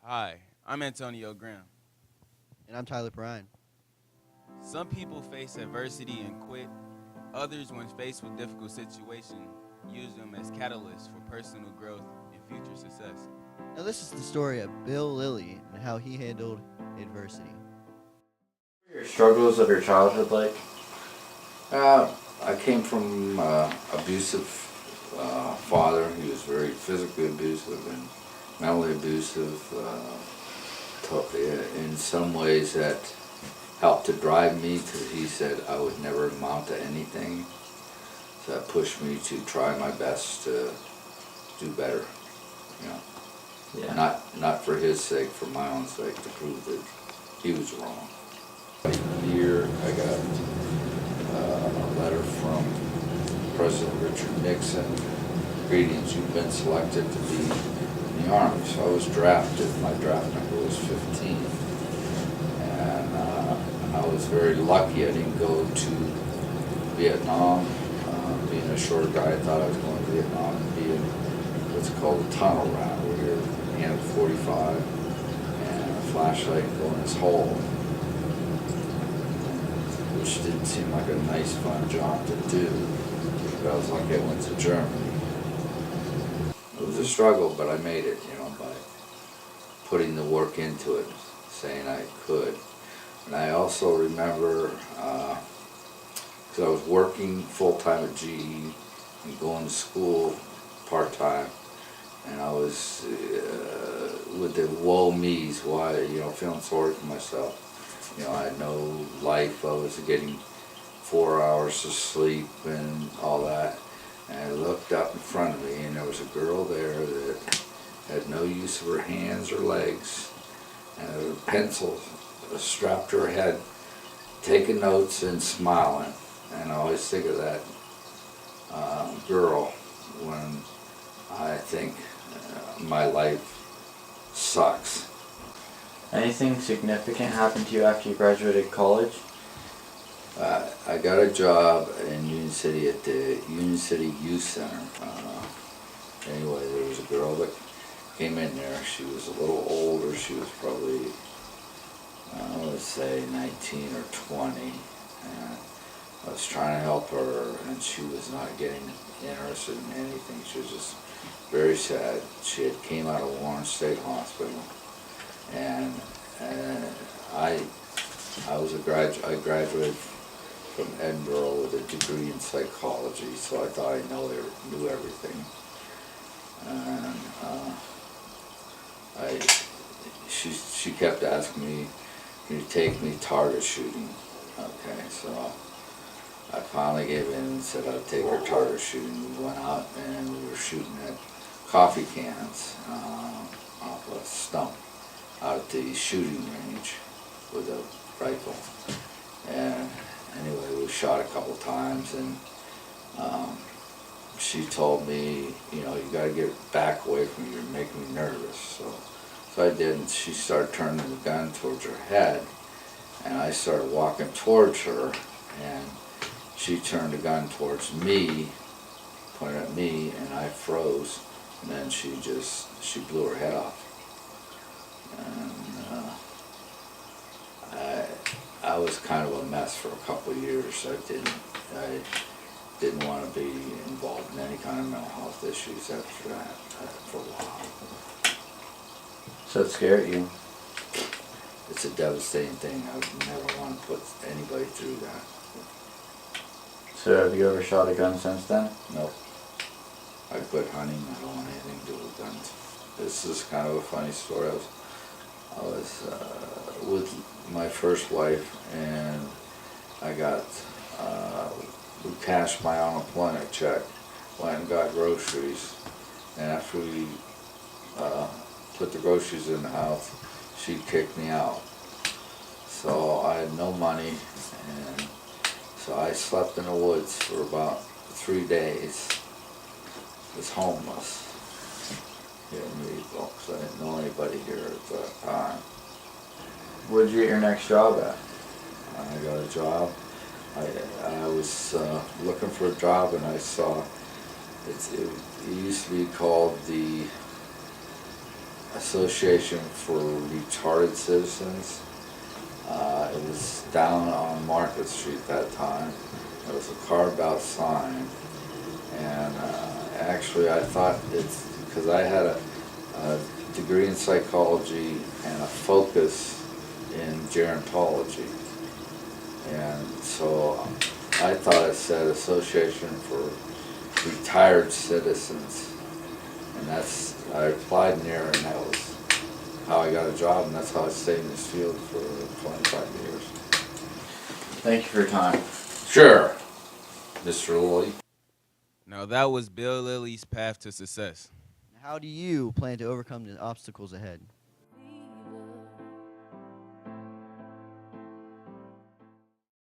Hi, I'm Antonio Graham. And I'm Tyler Perrine. Some people face adversity and quit. Others, when faced with difficult situations, use them as catalysts for personal growth and future success. Now, this is the story of Bill Lilley and how he handled adversity. Your struggles of your childhood like? I came from abusive father. He was very physically abusive and mentally abusive. In some ways that helped to drive me because he said I would never amount to anything. So that pushed me to try my best to do better. You know, not for his sake, for my own sake, to prove that he was wrong. Here I got a letter from President Richard Nixon. Greetings, you've been selected to be in the Army. So I was drafted. My draft number was 15. And I was very lucky I didn't go to Vietnam. Being a short guy, I thought I was going to Vietnam and be in what's called a tunnel route, where you're handed 45 and a flashlight and go in this hole, which didn't seem like a nice, fun job to do. But I was lucky I went to Germany. It was a struggle, but I made it, by putting the work into it, saying I could. And I also remember, because I was working full-time at GE and going to school part-time, and I was with the woe me's, feeling sorry for myself. I had no life. I was getting 4 hours of sleep and all that. And I looked up in front of me, and there was a girl there that had no use of her hands or legs, and a pencil strapped to her head, taking notes and smiling. And I always think of that girl when I think my life sucks. Anything significant happened to you after you graduated college? I got a job in Union City at the Union City Youth Center. Anyway, there was a girl that came in there. She was a little older. She was probably, I would say, 19 or 20. And I was trying to help her, and she was not getting interested in anything. She was just very sad. She had came out of Warren State Hospital, and I graduated from Edinburgh with a degree in psychology, so I thought I knew everything. And she kept asking me, "Can you take me target shooting?" Okay, so I finally gave in and said I'd take her target shooting. We went out and we were shooting at coffee cans off a stump out at the shooting range with a rifle. And anyway, we shot a couple times, and she told me, you got to get back away from me, you're making me nervous. So I did, and she started turning the gun towards her head, and I started walking towards her, and she turned the gun towards me, pointed at me, and I froze, and then she blew her head off. And I was kind of a mess for a couple of years. I didn't want to be involved in any kind of mental health issues after that for a while. So it scared you? It's a devastating thing. I would never want to put anybody through that. So have you ever shot a gun since then? Nope. I quit hunting. I don't want anything to do with guns. This is kind of a funny story. I was with my first wife, and I got, we cashed my unemployment check, went and got groceries, and after we put the groceries in the house, she kicked me out. So I had no money, and so I slept in the woods for about 3 days. Was homeless here in Meadville, because I didn't know anybody here at that time. Where'd you get your next job at? I got a job. I was looking for a job, and I saw it used to be called the Association for Retarded Citizens. It was down on Market Street that time. It was a carved out sign. And actually I thought it's because I had a degree in psychology and a focus in gerontology. And so I thought it said Association for Retired Citizens. And I applied near, and that was how I got a job, and that's how I stayed in this field for 25 years. Thank you for your time. Sure, Mr. Lilley. Now, that was Bill Lilley's path to success. How do you plan to overcome the obstacles ahead?